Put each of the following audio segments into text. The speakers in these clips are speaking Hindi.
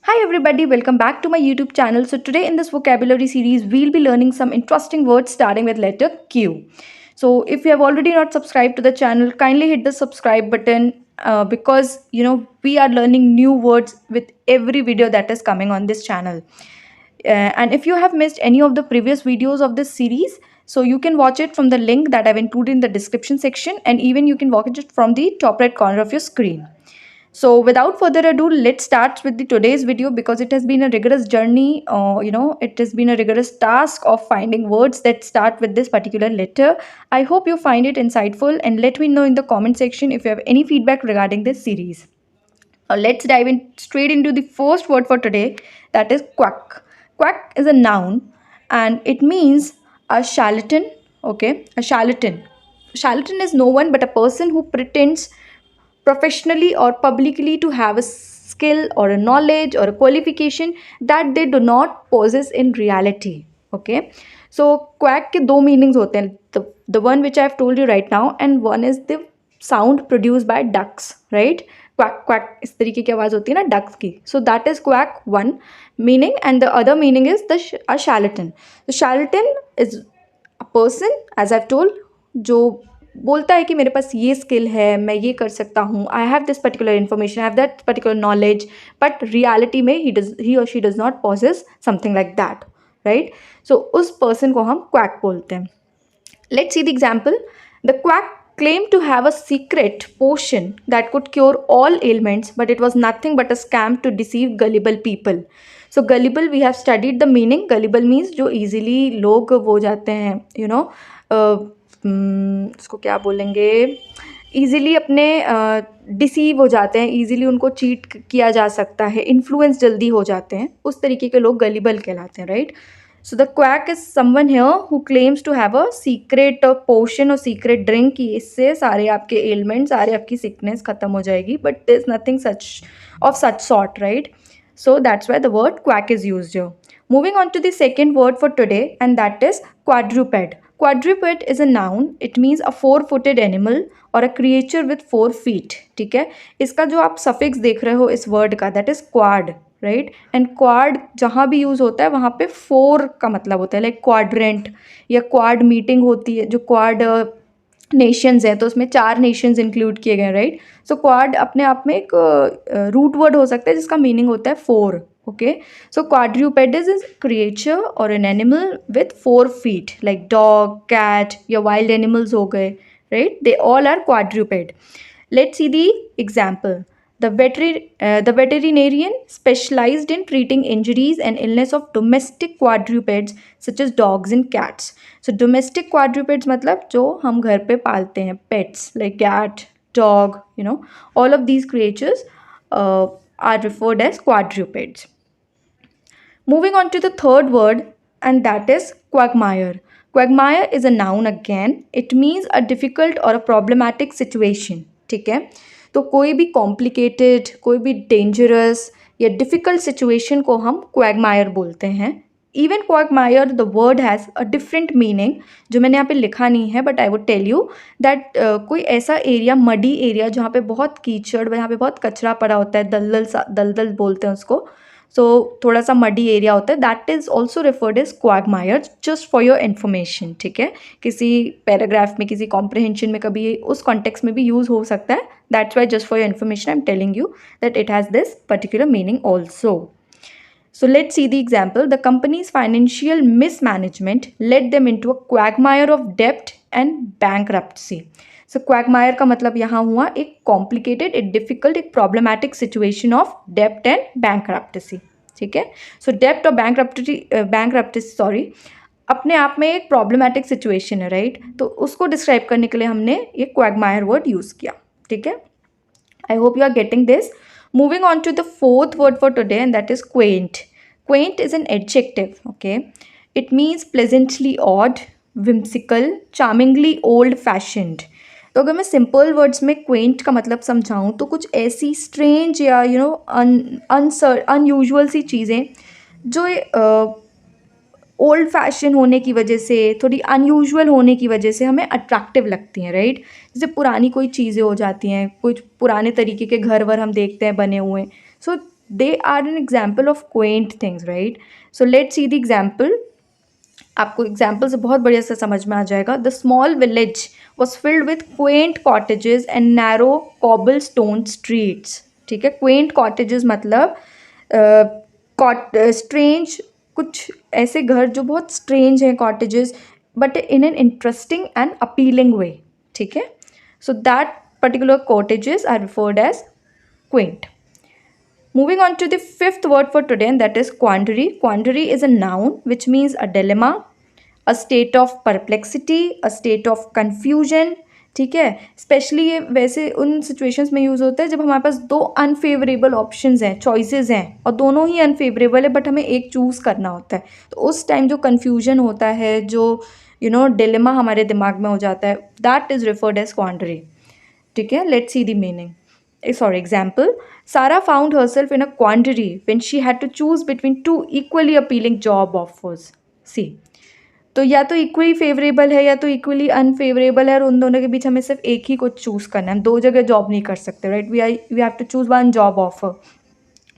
Hi everybody, welcome back to my YouTube channel. So today in this vocabulary series, we'll be learning some interesting words starting with letter Q. So if you have already not subscribed to the channel, kindly hit the subscribe button because we are learning new words with every video that is coming on this channel. And if you have missed any of the previous videos of this series, so you can watch it from the link that I've included in the description section, and even you can watch it from the top right corner of your screen. So without further ado, let's start with the today's video because it has been a rigorous journey. It has been a rigorous task of finding words that start with this particular letter. I hope you find it insightful and let me know in the comment section if you have any feedback regarding this series. Now let's dive in straight into the first word for today, that is quack. Quack is a noun and it means a charlatan. Okay, a charlatan. Charlatan is no one but a person who pretends professionally or publicly to have a skill or a knowledge or a qualification that they do not possess in reality. Okay, so quack के दो meanings होते हैं, the one which I have told you right now, and one is the sound produced by ducks, right? Quack quack इस तरीके की आवाज़ होती है ना ducks की. So that is quack one meaning, and the other meaning is a charlatan. The charlatan is a person, as I've told, जो बोलता है कि मेरे पास ये स्किल है, मैं ये कर सकता हूँ, I have this particular information, I have that particular knowledge, but reality में ही और she does not possess something like that, right? So उस पर्सन को हम क्वैक बोलते हैं. Let's see the example. The quack claimed to have a secret potion that could cure all ailments, but it was nothing but a scam to deceive gullible people. So gullible, we have studied the meaning. Gullible means जो easily लोग वो जाते हैं, उसको क्या बोलेंगे, ईजिली अपने डिसीव हो जाते हैं, ईजिली उनको चीट किया जा सकता है, इन्फ्लुएंस जल्दी हो जाते हैं, उस तरीके के लोग गलिबल कहलाते हैं, right? So the quack is someone here who claims to have a secret potion और सीक्रेट ड्रिंक कि इससे सारे आपके एलिमेंट्स, सारे आपकी सिकनेस खत्म हो जाएगी, but there is nothing such of such sort, right? So that's why the word quack is used here. Moving on to the second word for today, and that is quadruped. Quadruped is a noun. It means a four-footed animal or a creature with 4 feet. ठीक है, इसका जो आप suffix देख रहे हो इस word का, that is quad, right? And quad जहाँ भी यूज़ होता है वहाँ पे 4 का मतलब होता है, like quadrant या quad meeting होती है, जो quad नेशंस हैं तो उसमें 4 नेशंस इंक्लूड किए गए, राइट? सो क्वाड अपने आप में एक रूट वर्ड हो सकता है जिसका मीनिंग होता है 4. Okay, so quadruped is creature और an animal with 4 feet, like dog, cat या वाइल्ड एनिमल्स हो गए, right? They all are quadruped. Let's see the example. The veterinarian specialized in treating injuries and illness of domestic quadrupeds such as dogs and cats. So domestic quadrupeds मतलब जो हम घर पे पालते हैं, pets like cat, dog, all of these creatures are referred as quadrupeds. Moving on to the third word, and that is quagmire. Quagmire is a noun again. It means a difficult or a problematic situation. ठीक है, तो कोई भी कॉम्प्लिकेटेड, कोई भी डेंजरस या डिफ़िकल्ट सिचुएशन को हम क्वैगमायर बोलते हैं. Even quagmire the word has a different meaning जो मैंने यहाँ पे लिखा नहीं है, but I would tell you that कोई ऐसा एरिया, मडी एरिया, जहाँ पे बहुत कीचड़, जहाँ पे बहुत कचरा पड़ा होता है, दलदल बोलते हैं उसको. सो थोड़ा सा मडी एरिया होता है, that is also referred as quagmire, just for your information. ठीक है, किसी पैराग्राफ में, किसी कॉम्प्रहेंशन में कभी उस कॉन्टेक्स्ट में भी यूज़ हो सकता है. That's why just for your information I'm telling you that it has this particular meaning also. So let's see the example. The company's financial mismanagement led them into a quagmire of debt and bankruptcy. So quagmire का मतलब यहाँ हुआ एक complicated, एक difficult, एक problematic situation of debt and bankruptcy. ठीक है, so debt और bankruptcy अपने आप में एक problematic situation है, right? तो उसको describe करने के लिए हमने ये quagmire word use किया. ठीक है, I hope you are getting this. Moving on to the fourth word for today, and that is quaint. Quaint is an adjective. Okay, it means pleasantly odd, whimsical, charmingly old fashioned. तो अगर मैं सिंपल वर्ड्स में क्वेंट का मतलब समझाऊँ तो कुछ ऐसी स्ट्रेंज या अनयूजुअल सी चीज़ें जो ओल्ड फैशन होने की वजह से, थोड़ी अनयूजुअल होने की वजह से हमें अट्रैक्टिव लगती हैं, राइट? जैसे पुरानी कोई चीज़ें हो जाती हैं, कुछ पुराने तरीके के घर वर हम देखते हैं बने हुए, सो they are an example of quaint things, right? So let's see the example. आपको एग्जाम्पल से बहुत बढ़िया से समझ में आ जाएगा. The small village was filled with Quint cottages and narrow cobble stone streets. ठीक है, क्वेंट कॉटेजेस मतलब स्ट्रेंज, कुछ ऐसे घर जो बहुत स्ट्रेंज हैं cottages, but in an interesting and appealing way. ठीक है, so that particular cottages are referred as quaint. Moving on to the fifth word for today, and that is quandary. Quandary is a noun which means a dilemma, a state of perplexity, a state of confusion. ठीक है, स्पेशली ये वैसे उन सिचुएशंस में यूज़ होता है जब हमारे पास दो अनफेवरेबल ऑप्शंस हैं, चॉइसेस हैं, और दोनों ही अनफेवरेबल है बट हमें एक चूज़ करना होता है. तो उस टाइम जो कन्फ्यूजन होता है, जो डिलेमा हमारे दिमाग में हो जाता है, दैट इज़ रिफर्ड एज क्वांडरी. ठीक है, let's see the meaning. Sorry, example. Sarah found herself in a quandary when she had to choose between two equally appealing job offers. See, तो या तो इक्वली फेवरेबल है या तो इक्वली अनफेवरेबल है, और उन दोनों के बीच हमें सिर्फ एक ही को चूज़ करना है. हम दो जगह जॉब नहीं कर सकते, right? We have to choose one job offer.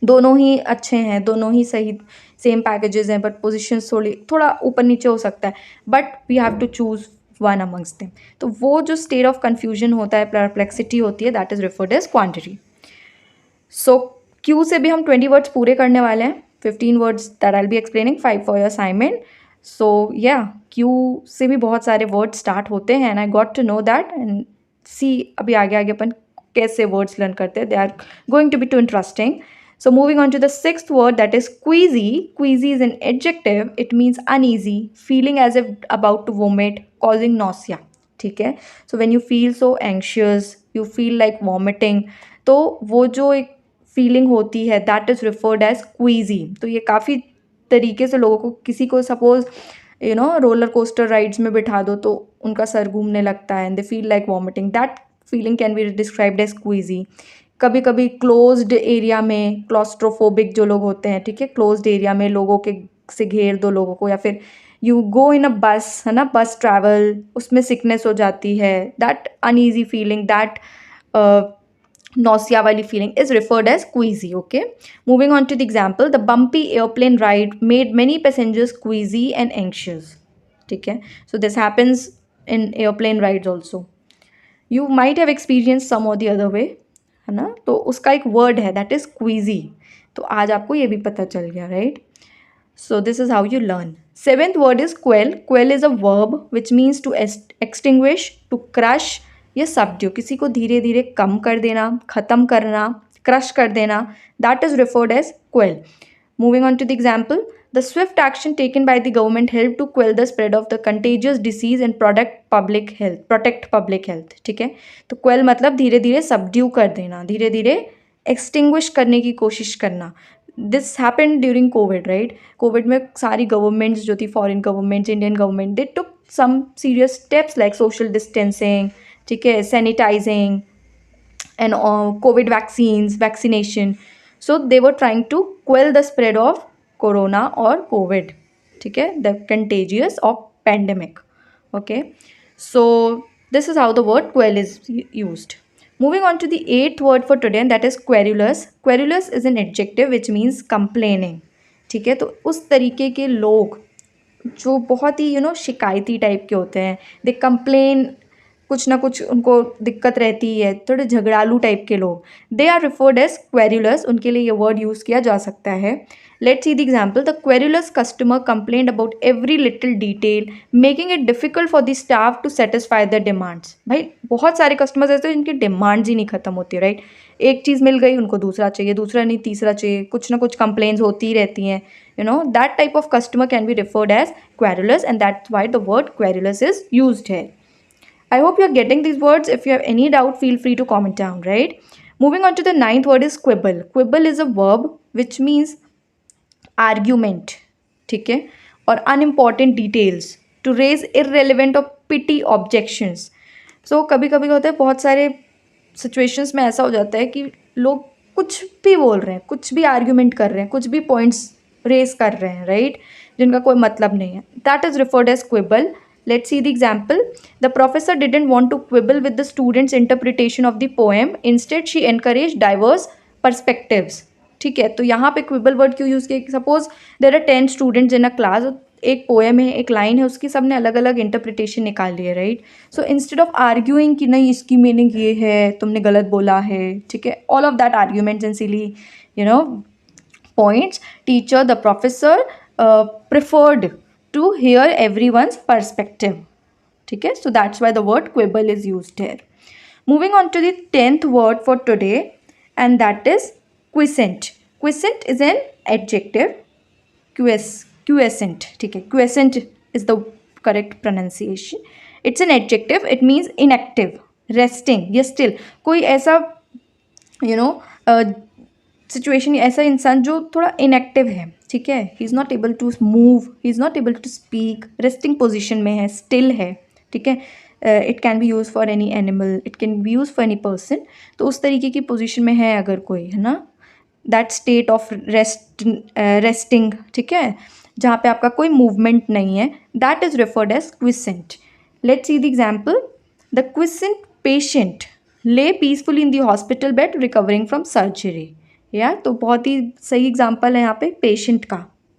दोनों ही अच्छे हैं, दोनों ही सही, सेम पैकेजेस हैं, बट पोजीशंस थोड़ा ऊपर नीचे हो सकता है, but we have to choose one amongst them. तो वो जो स्टेट ऑफ कन्फ्यूजन होता है, परप्लेक्सिटी होती है, that is referred as quantity. So Q से भी हम 20 वर्ड्स पूरे करने वाले हैं. 15 words that I will be explaining, 5 for your assignment. So या क्यू से भी बहुत सारे वर्ड स्टार्ट होते हैं, and I got to know that. And see अभी आगे आगे अपन कैसे वर्ड्स लर्न करते हैं, they are going to be too interesting. So moving on to the sixth word, that is queasy. Queasy is an adjective. It means uneasy, feeling as if about to vomit, causing nausea. ठीक है, so when you feel so anxious, you feel like vomiting, तो वो जो एक फीलिंग होती है, that is referred as queasy. तो ये काफ़ी तरीके से लोगों को, किसी को सपोज रोलर कोस्टर राइड्स में बिठा दो तो उनका सर घूमने लगता है, and they feel like vomiting. That feeling can be described as queasy. कभी कभी क्लोज्ड एरिया में, क्लॉस्ट्रोफोबिक जो लोग होते हैं, ठीक है, क्लोज्ड एरिया में लोगों के से घेर दो लोगों को, या फिर यू गो इन अ बस, है ना, बस ट्रैवल, उसमें सिकनेस हो जाती है, that uneasy feeling, that nausea वाली feeling is referred as queasy. Okay, moving on to the example. The bumpy airplane ride made many passengers queasy and anxious. ठीक है, so this happens in airplane rides also. You might have experienced some or the other way, है ना. तो उसका एक word है, that is queasy. तो आज आपको ये भी पता चल गया, right? So this is how you learn. Seventh word is quell. Quell is a verb which means to extinguish, to crush या सबड्यू. किसी को धीरे धीरे कम कर देना, ख़त्म करना, क्रश कर देना, that is referred as quell. Moving on to the example. The swift action taken by the government help to quell the spread of the contagious disease and protect public health. ठीक है, तो क्वेल मतलब धीरे धीरे सबड्यू कर देना, धीरे धीरे एक्सटिंग्विश करने की कोशिश करना. This happened during Covid, right? Covid में सारी गवर्नमेंट्स जो थी, foreign governments, Indian government, they took some serious steps like social distancing, ठीक है, sanitising and Covid vaccination. So they were trying to quell the spread of corona और कोविड. ठीक है, the contagious of pandemic. Okay, so this is how the word quell is used. Moving on to the eighth word for today, and that is querulous. Querulous is an adjective which means complaining. ठीक है, तो उस तरीके के लोग जो बहुत ही शिकायती टाइप के होते हैं, दे कंप्लेन, कुछ ना कुछ उनको दिक्कत रहती है, थोड़े झगड़ालू टाइप के लोग, they are referred as querulous. उनके लिए ये वर्ड यूज़ किया जा सकता है. Let's see the example. The querulous customer complained about every little detail, making it difficult for the staff to satisfy the demands. भाई बहुत सारे कस्टमर्स ऐसे हैं जिनकी डिमांड्स ही नहीं खत्म होती, राइट? एक चीज़ मिल गई, उनको दूसरा चाहिए, दूसरा नहीं तीसरा चाहिए, कुछ ना कुछ कंप्लेंट्स होती ही रहती हैं. That type of customer can be referred as querulous, and that's why the word querulous is used here. I hope you are getting these words. If you have any doubt, feel free to comment down, right? Moving on to the ninth word is quibble. Quibble is a verb which means argument, ठीक है, और unimportant details, to raise irrelevant or petty objections. So कभी कभी होता है, बहुत सारे situations में ऐसा हो जाता है कि लोग कुछ भी बोल रहे हैं, कुछ भी argument कर रहे हैं, कुछ भी points raise कर रहे हैं, right? जिनका कोई मतलब नहीं है. That is referred as quibble. Let's see the example. The professor didn't want to quibble with the students' interpretation of the poem. Instead, she encouraged diverse perspectives. ठीक है, तो यहाँ पे क्विबल वर्ड क्यों यूज़ किया? Suppose there are 10 students in a class, एक पोएम है, एक लाइन है, उसकी सबने अलग अलग इंटरप्रिटेशन निकाल ली है, right? So instead of arguing कि नहीं इसकी मीनिंग ये है, तुमने गलत बोला है, ठीक है, all of that arguments and silly you know points, teacher, the professor preferred to hear everyone's perspective. ठीक है, so that's why the word quibble is used here. Moving on to the 10th word for today, and that is quiescent. Quiescent is an adjective. Quiescent, ठीक है, quiescent is the correct pronunciation. It's an adjective. It means inactive, resting या still. कोई ऐसा सिचुएशन, ऐसा इंसान जो थोड़ा इनएक्टिव है, ठीक है, he is not able to move, he is not able to speak, resting position में है, स्टिल है, ठीक है. It can be use for any animal, it can be use for any person. तो उस तरीके की पोजिशन में है अगर कोई, है ना, दैट स्टेट ऑफ रेस्टिंग, ठीक है, जहाँ पे आपका कोई मूवमेंट नहीं है, that is referred as quiescent. Let's see the example. The quiescent patient lay peacefully in the hospital bed recovering from surgery. या तो बहुत ही सही एग्जाम्पल है यहाँ पे पेशेंट का.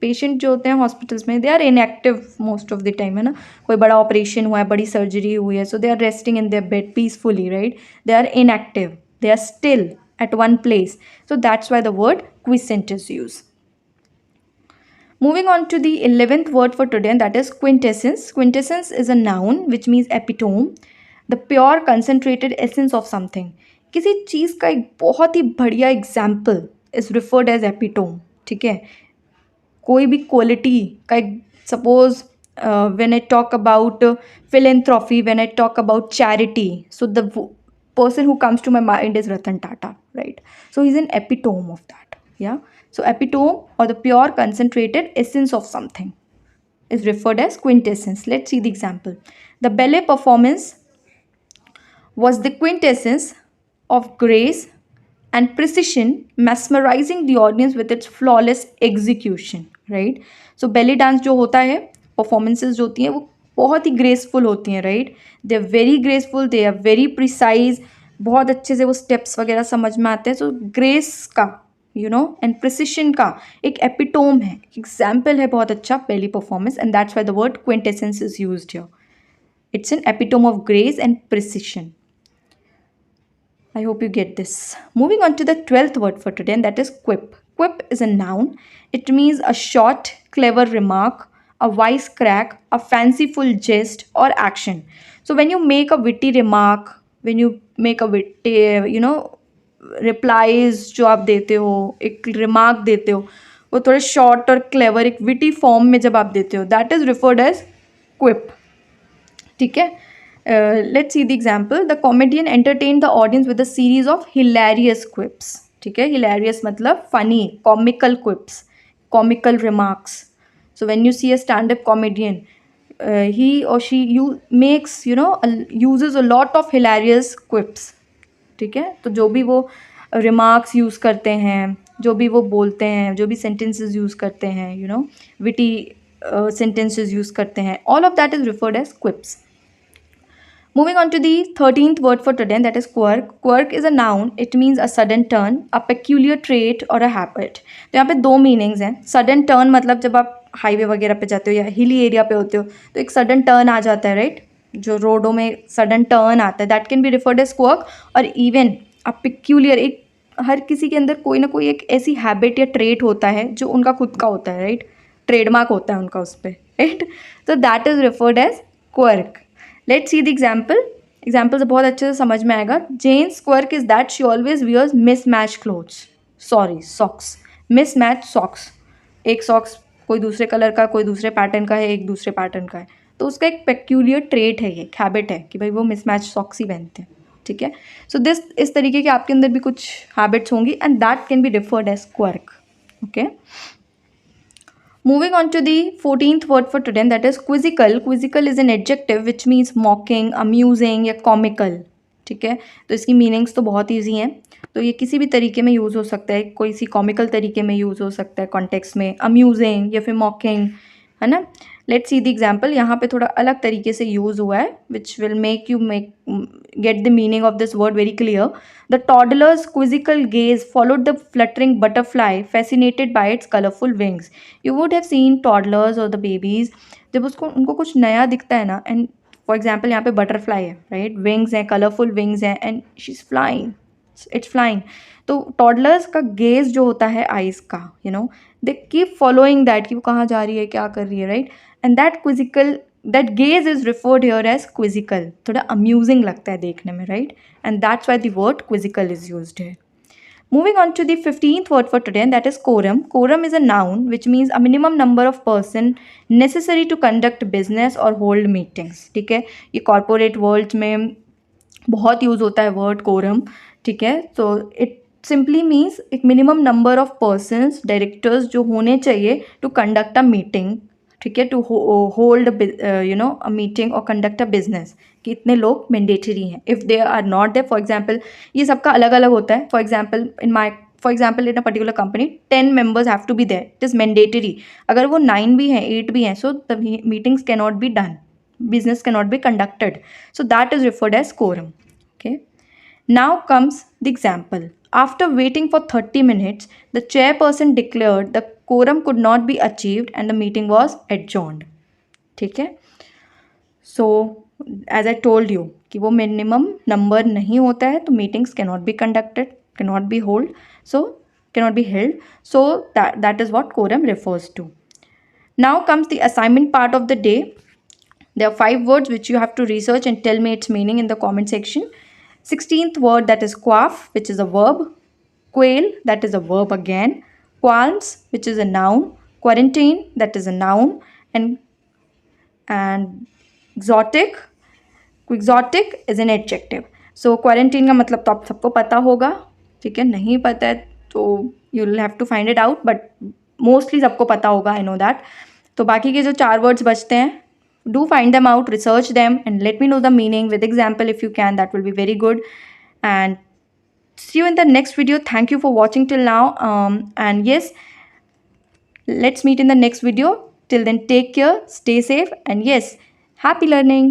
पेशेंट जो होते हैं हॉस्पिटल्स में, they are inactive most of the time, है ना, कोई बड़ा ऑपरेशन हुआ है, बड़ी सर्जरी हुई है, so they are resting in their bed peacefully, right, they are inactive, they are still at one place, so that's why the word quiescent is used. Moving on to the 11th word for today, and that is quintessence. Quintessence is a noun which means epitome, the pure concentrated essence of something. किसी चीज़ का एक बहुत ही बढ़िया example is referred as epitome, ठीक है. कोई भी क्वालिटी का एक, suppose when I talk about philanthropy, when I talk about charity, so the person who comes to my mind is Ratan Tata, right? So he's an epitome of that. Yeah, so epitome or the pure concentrated essence of something is referred as quintessence. Let's see the example. The ballet performance was the quintessence of grace and precision, mesmerizing the audience with its flawless execution, right? So belly dance जो होता है, performances जो होती हैं, वो बहुत ही ग्रेसफुल होती हैं, right. They are very graceful, they are very precise, बहुत अच्छे से वो स्टेप्स वगैरह समझ में आते हैं. सो ग्रेस का एंड प्रिसिशन का एक एपिटोम है, एग्जाम्पल है बहुत अच्छा, पहली performance, and that's why the word quintessence is used here. It's an epitome of grace and precision. I hope you get this. Moving on to the 12th word for today, and that is quip. Quip is a noun. It means a short, clever remark, a wise crack, a fanciful jest or action. So when you make a witty remark, when you make a witty, replies जो आप देते हो, एक remark देते हो, वो थोड़े short और clever, एक witty form में जब आप देते हो, that is referred as quip. ठीक है. Let's see the example. The comedian entertained the audience with a series of hilarious quips. ठीक है, hilarious मतलब funny, comical quips, comical remarks. So when you see a stand-up comedian, he or she uses a lot of hilarious quips. ठीक है, तो जो भी वो remarks यूज़ करते हैं, जो भी वो बोलते हैं, जो भी sentences यूज़ करते हैं, witty sentences यूज़ करते हैं, all of that is referred as quips. Moving on to the 13th word for today, and that is quirk. Quirk is a noun. It means a sudden turn, a peculiar trait or a habit. तो यहाँ पे दो मीनिंग्स हैं. सडन टर्न मतलब जब आप हाईवे वगैरह पे जाते हो या हिली एरिया पे होते हो तो एक सडन टर्न आ जाता है, राइट, जो रोडों में सडन टर्न आता है, that can be referred as quirk. और इवन अ पेक्यूलियर, एक हर किसी के अंदर कोई ना कोई एक ऐसी हैबिट या ट्रेट होता है जो उनका खुद का होता है, राइट, ट्रेडमार्क होता है उनका उस पर, राइट. तो that is referred as quirk. Let's see the example. Example से बहुत अच्छे से समझ में आएगा. Jane's quirk is that she always wears mismatch clothes, socks, mismatch socks. एक सॉक्स कोई दूसरे कलर का, कोई दूसरे पैटर्न का है, एक दूसरे पैटर्न का है, तो उसका एक पेक्यूलियर ट्रेट है, ये हैबिट है कि भाई वो मिसमैच सॉक्स ही पहनते हैं. ठीक है, सो इस तरीके के आपके अंदर भी कुछ हैबिट्स होंगी, and that can be referred as quirk. Okay. Moving on to the 14th word for today, and that is quizzical. Quizzical is an adjective which means mocking, amusing या comical. ठीक है, तो इसकी मीनिंग्स तो बहुत ईजी हैं. तो ये किसी भी तरीके में यूज़ हो सकता है, कोई सी कॉमिकल तरीके में यूज़ हो सकता है कॉन्टेक्स्ट में, अम्यूजिंग या फिर मॉकिंग, है ना. Let's see the example. यहाँ पे थोड़ा अलग तरीके से यूज़ हुआ है which will make you get the meaning of this word very clear. The toddler's quizzical gaze followed the fluttering butterfly, fascinated by its colorful wings. You would have seen toddlers or the babies, जब उसको उनको कुछ नया दिखता है ना, एंड फॉर एग्जाम्पल यहाँ पे बटरफ्लाई है, राइट, विंग्स हैं, कलरफुल विंग्स हैं, and she is flying, it's flying. तो टॉडलर्स का गेज जो होता है आइज़ का, you know, they keep following that कि वो कहाँ जा रही है, क्या कर रही है, right. And that quizzical, that gaze is referred here as quizzical. थोड़ा अम्यूजिंग लगता है देखने में, right, and that's why the word quizzical is used है. Moving on to the 15th word for today, and that is quorum. Quorum is a noun which means a minimum number of person necessary to conduct business or hold meetings. ठीक है, ये corporate world में बहुत यूज़ होता है वर्ड कोरम. ठीक है, तो इट सिंपली मीन्स एक minimum number of persons, directors जो होने चाहिए टू कंडक्ट अ मीटिंग. ठीक है, to hold you know a meeting और कंडक्ट अ बिजनेस, कि इतने लोग मैंडेटरी हैं. If they are not there, for example, ये सबका अलग अलग होता है. For example in a particular company 10 members have to be there, it is mandatory. अगर वो 9 भी हैं, 8 भी हैं, so the meetings can not be done, business cannot be conducted. So that is referred as quorum. Okay. Now comes the example. After waiting for 30 minutes, the chairperson declared the quorum could not be achieved and the meeting was adjourned. ठीक है. So as I told you कि वो minimum number नहीं होता है, तो meetings cannot be conducted, cannot be held. So that is what quorum refers to. Now comes the assignment part of the day. There are 5 words which you have to research and tell me its meaning in the comment section. 16th word, that is quaff, which is a verb. Quail, that is a verb again. Qualms, which is a noun. Quarantine, that is a noun. And quixotic is an adjective. So quarantine का मतलब तो आप सबको पता होगा. ठीक है, नहीं पता है तो you will have to find it out, but mostly सबको पता होगा, I know that. तो बाकी के जो 4 words बचते हैं, do find them out, research them, and let me know the meaning with example if you can. That will be very good. And see you in the next video. Thank you for watching till now. And yes, let's meet in the next video. Till then, take care, stay safe, and yes, happy learning.